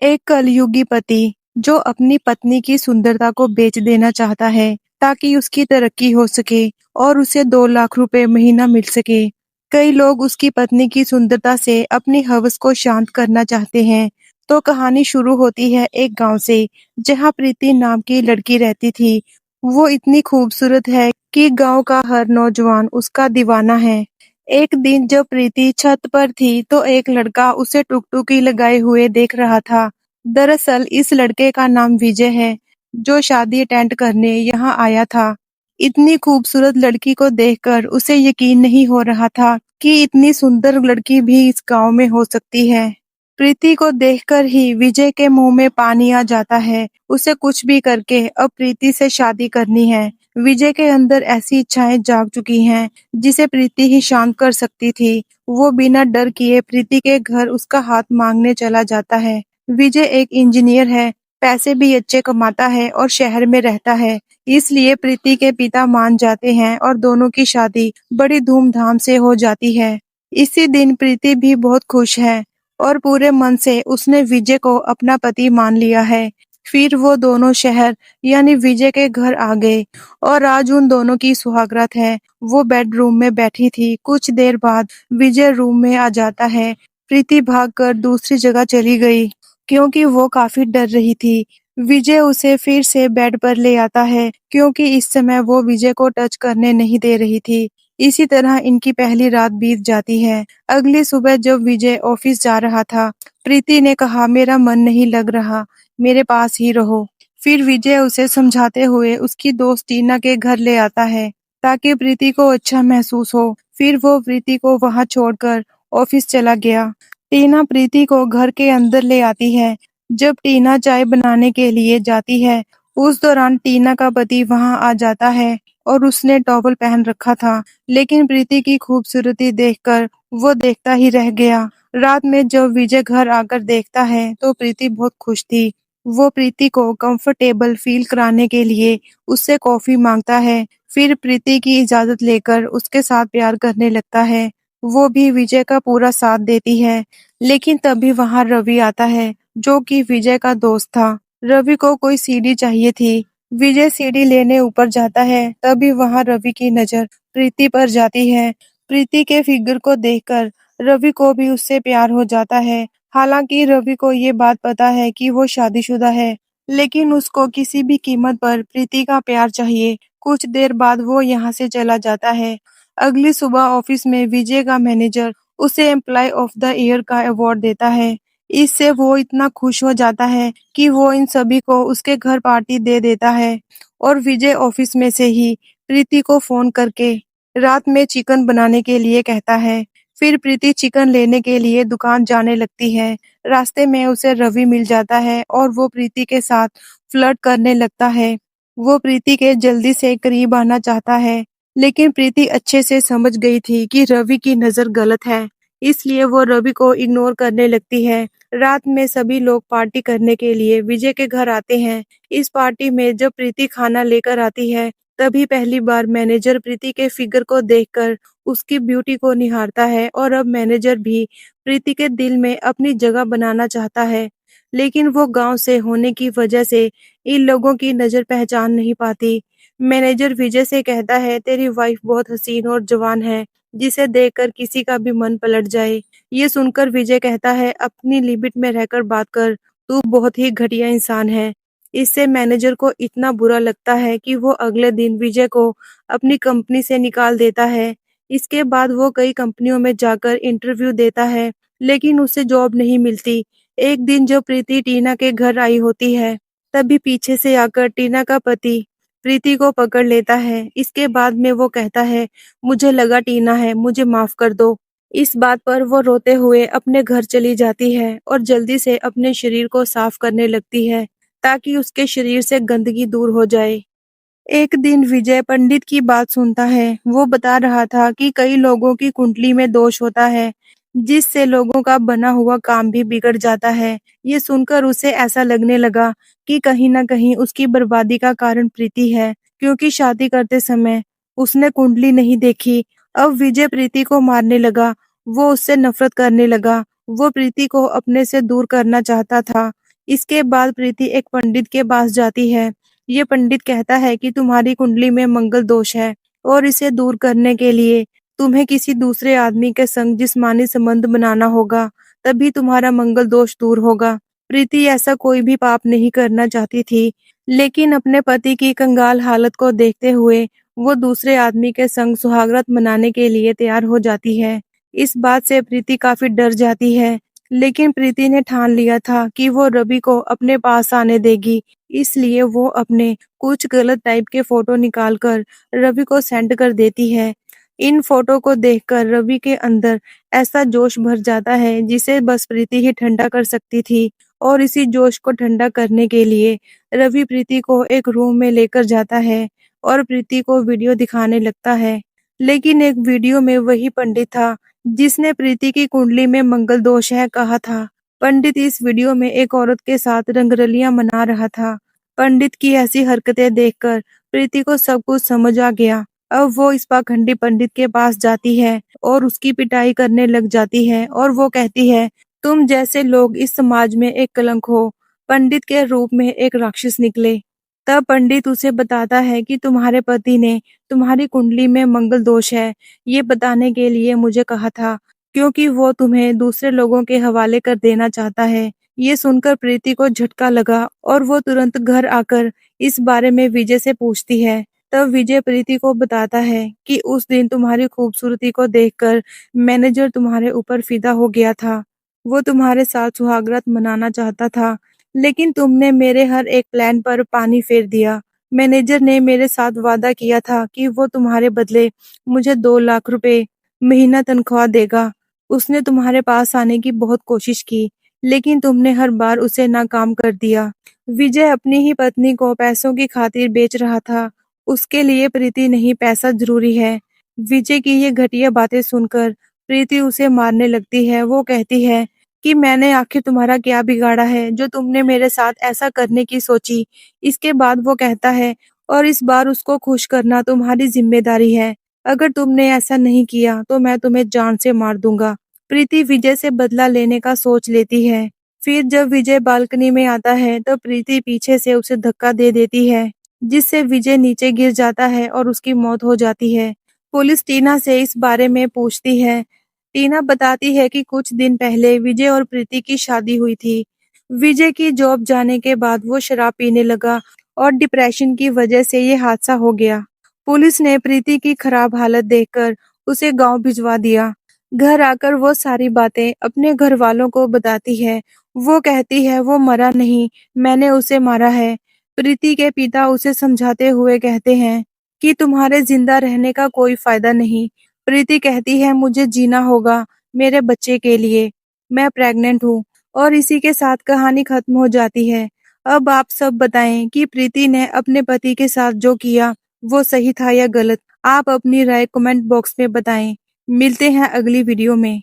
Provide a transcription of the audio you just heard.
एक कलयुगी पति जो अपनी पत्नी की सुंदरता को बेच देना चाहता है ताकि उसकी तरक्की हो सके और उसे 2 लाख रुपए महीना मिल सके। कई लोग उसकी पत्नी की सुंदरता से अपनी हवस को शांत करना चाहते हैं। तो कहानी शुरू होती है एक गांव से, जहां प्रीति नाम की लड़की रहती थी। वो इतनी खूबसूरत है कि गांव का हर नौजवान उसका दीवाना है। एक दिन जब प्रीति छत पर थी तो एक लड़का उसे टुकटुकी लगाए हुए देख रहा था। दरअसल इस लड़के का नाम विजय है, जो शादी अटेंड करने यहाँ आया था। इतनी खूबसूरत लड़की को देखकर उसे यकीन नहीं हो रहा था कि इतनी सुंदर लड़की भी इस गांव में हो सकती है। प्रीति को देखकर ही विजय के मुंह में पानी आ जाता है। उसे कुछ भी करके अब प्रीति से शादी करनी है। विजय के अंदर ऐसी इच्छाएं जाग चुकी हैं जिसे प्रीति ही शांत कर सकती थी। वो बिना डर किए प्रीति के घर उसका हाथ मांगने चला जाता है। विजय एक इंजीनियर है, पैसे भी अच्छे कमाता है और शहर में रहता है। इसलिए प्रीति के पिता मान जाते हैं और दोनों की शादी बड़ी धूमधाम से हो जाती है। इसी दिन प्रीति भी बहुत खुश है और पूरे मन से उसने विजय को अपना पति मान लिया है। फिर वो दोनों शहर यानी विजय के घर आ गए और आज उन दोनों की सुहागरात है। वो बेडरूम में बैठी थी। कुछ देर बाद विजय रूम में आ जाता है। प्रीति भागकर दूसरी जगह चली गई क्योंकि वो काफी डर रही थी। विजय उसे फिर से बेड पर ले आता है क्योंकि इस समय वो विजय को टच करने नहीं दे रही थी। इसी तरह इनकी पहली रात बीत जाती है। अगली सुबह जब विजय ऑफिस जा रहा था, प्रीति ने कहा, मेरा मन नहीं लग रहा, मेरे पास ही रहो। फिर विजय उसे समझाते हुए उसकी दोस्त टीना के घर ले आता है ताकि प्रीति को अच्छा महसूस हो। फिर वो प्रीति को वहां छोड़कर ऑफिस चला गया। टीना प्रीति को घर के अंदर ले आती है। जब टीना चाय बनाने के लिए जाती है, उस दौरान टीना का पति वहां आ जाता है और उसने टॉवल पहन रखा था, लेकिन प्रीति की खूबसूरती देखकर वो देखता ही रह गया। रात में जब विजय घर आकर देखता है तो प्रीति बहुत खुश थी। वो प्रीति को कंफर्टेबल फील कराने के लिए उससे कॉफी मांगता है। फिर प्रीति की इजाजत लेकर उसके साथ प्यार करने लगता है। वो भी विजय का पूरा साथ देती है। लेकिन तभी वहां रवि आता है, जो कि विजय का दोस्त था। रवि को कोई सीढ़ी चाहिए थी। विजय सीढ़ी लेने ऊपर जाता है, तभी वहां रवि की नजर प्रीति पर जाती है। प्रीति के फिगर को देखकर रवि को भी उससे प्यार हो जाता है। हालांकि रवि को ये बात पता है कि वो शादीशुदा है, लेकिन उसको किसी भी कीमत पर प्रीति का प्यार चाहिए। कुछ देर बाद वो यहाँ से चला जाता है। अगली सुबह ऑफिस में विजय का मैनेजर उसे एम्प्लॉय ऑफ द ईयर का अवार्ड देता है। इससे वो इतना खुश हो जाता है कि वो इन सभी को उसके घर पार्टी दे देता है और विजय ऑफिस में से ही प्रीति को फोन करके रात में चिकन बनाने के लिए कहता है। फिर प्रीति चिकन लेने के लिए दुकान जाने लगती है। रास्ते में उसे रवि मिल जाता है और वो प्रीति के साथ फ्लर्ट करने लगता है। वो प्रीति के जल्दी से करीब आना चाहता है, लेकिन प्रीति अच्छे से समझ गई थी कि रवि की नजर गलत है, इसलिए वो रवि को इग्नोर करने लगती है। रात में सभी लोग पार्टी करने के लिए विजय के घर आते हैं। इस पार्टी में जब प्रीति खाना लेकर आती है, तभी पहली बार मैनेजर प्रीति के फिगर को देखकर उसकी ब्यूटी को निहारता है और अब मैनेजर भी प्रीति के दिल में अपनी जगह बनाना चाहता है। लेकिन वो गांव से होने की वजह से इन लोगों की नजर पहचान नहीं पाती। मैनेजर विजय से कहता है, तेरी वाइफ बहुत हसीन और जवान है, जिसे देखकर किसी का भी मन पलट जाए। ये सुनकर विजय कहता है, अपनी लिमिट में रहकर बात कर, तू बहुत ही घटिया इंसान है। इससे मैनेजर को इतना बुरा लगता है कि वो अगले दिन विजय को अपनी कंपनी से निकाल देता है। इसके बाद वो कई कंपनियों में जाकर इंटरव्यू देता है, लेकिन उसे जॉब नहीं मिलती। एक दिन जब प्रीति टीना के घर आई होती है, तभी पीछे से आकर टीना का पति प्रीति को पकड़ लेता है। इसके बाद में वो कहता है, मुझे लगा टीना है, मुझे माफ कर दो। इस बात पर वो रोते हुए अपने घर चली जाती है और जल्दी से अपने शरीर को साफ करने लगती है ताकि उसके शरीर से गंदगी दूर हो जाए। एक दिन विजय पंडित की बात सुनता है। वो बता रहा था कि कई लोगों की कुंडली में दोष होता है, जिससे लोगों का बना हुआ काम भी बिगड़ जाता है। ये सुनकर उसे ऐसा लगने लगा कि कहीं न कहीं उसकी बर्बादी का कारण प्रीति है, क्योंकि शादी करते समय उसने कुंडली नहीं देखी। अब विजय प्रीति को मारने लगा। वो उससे नफरत करने लगा। वो प्रीति को अपने से दूर करना चाहता था, इसके बाद प्रीति एक पंडित के पास जाती है। ये पंडित कहता है कि तुम्हारी कुंडली में मंगल दोष है और इसे दूर करने के लिए तुम्हें किसी दूसरे आदमी के संग जिस्मानी संबंध बनाना होगा, तभी तुम्हारा मंगल दोष दूर होगा। प्रीति ऐसा कोई भी पाप नहीं करना चाहती थी, लेकिन अपने पति की कंगाल हालत को देखते हुए वो दूसरे आदमी के संग सुहागरात मनाने के लिए तैयार हो जाती है। इस बात से प्रीति काफी डर जाती है, लेकिन प्रीति ने ठान लिया था कि वो रवि को अपने पास आने देगी, इसलिए वो अपने कुछ गलत टाइप के फोटो निकालकर रवि को सेंड कर देती है। इन फोटो को देखकर रवि के अंदर ऐसा जोश भर जाता है जिसे बस प्रीति ही ठंडा कर सकती थी, और इसी जोश को ठंडा करने के लिए रवि प्रीति को एक रूम में लेकर जाता है और प्रीति को वीडियो दिखाने लगता है। लेकिन एक वीडियो में वही पंडित था जिसने प्रीति की कुंडली में मंगल दोष है कहा था। पंडित इस वीडियो में एक औरत के साथ रंगरलियां मना रहा था। पंडित की ऐसी हरकतें देखकर प्रीति को सब कुछ समझ आ गया। अब वो इस पाखंडी पंडित के पास जाती है और उसकी पिटाई करने लग जाती है, और वो कहती है, तुम जैसे लोग इस समाज में एक कलंक हो, पंडित के रूप में एक राक्षस निकले। तब पंडित उसे बताता है कि तुम्हारे पति ने तुम्हारी कुंडली में मंगल दोष है, ये बताने के लिए मुझे कहा था, क्योंकि वो तुम्हें दूसरे लोगों के हवाले कर देना चाहता है। ये सुनकर प्रीति को झटका लगा और वो तुरंत घर आकर इस बारे में विजय से पूछती है। तब विजय प्रीति को बताता है कि उस दिन तुम्हारी खूबसूरती को देखकर मैनेजर तुम्हारे ऊपर फिदा हो गया था। वो तुम्हारे साथ सुहागरात मनाना चाहता था, लेकिन तुमने मेरे हर एक प्लान पर पानी फेर दिया। मैनेजर ने मेरे साथ वादा किया था कि वो तुम्हारे बदले मुझे 2 लाख रुपए महीना तनख्वाह देगा। उसने तुम्हारे पास आने की बहुत कोशिश की, लेकिन तुमने हर बार उसे नाकाम कर दिया। विजय अपनी ही पत्नी को पैसों की खातिर बेच रहा था। उसके लिए प्रीति नहीं, पैसा जरूरी है। विजय की ये घटिया बातें सुनकर प्रीति उसे मारने लगती है। वो कहती है कि मैंने आखिर तुम्हारा क्या बिगाड़ा है जो तुमने मेरे साथ ऐसा करने की सोची। इसके बाद वो कहता है, और इस बार उसको खुश करना तुम्हारी जिम्मेदारी है। अगर तुमने ऐसा नहीं किया तो मैं तुम्हें जान से मार दूंगा। प्रीति विजय से बदला लेने का सोच लेती है। फिर जब विजय बालकनी में आता है तो प्रीति पीछे से उसे धक्का दे देती है, जिससे विजय नीचे गिर जाता है और उसकी मौत हो जाती है। पुलिस टीना से इस बारे में पूछती है। टीना बताती है कि कुछ दिन पहले विजय और प्रीति की शादी हुई थी। विजय की जॉब जाने के बाद वो शराब पीने लगा और डिप्रेशन की वजह से ये हादसा हो गया। पुलिस ने प्रीति की खराब हालत देखकर उसे गांव भिजवा दिया। घर आकर वो सारी बातें अपने घर वालों को बताती है। वो कहती है वो मरा नहीं, मैंने उसे मारा है। प्रीति के पिता उसे समझाते हुए कहते हैं कि तुम्हारे जिंदा रहने का कोई फायदा नहीं। प्रीति कहती है मुझे जीना होगा मेरे बच्चे के लिए, मैं प्रेग्नेंट हूँ, और इसी के साथ कहानी खत्म हो जाती है। अब आप सब बताएं कि प्रीति ने अपने पति के साथ जो किया वो सही था या गलत। आप अपनी राय कमेंट बॉक्स में बताएं। मिलते हैं अगली वीडियो में।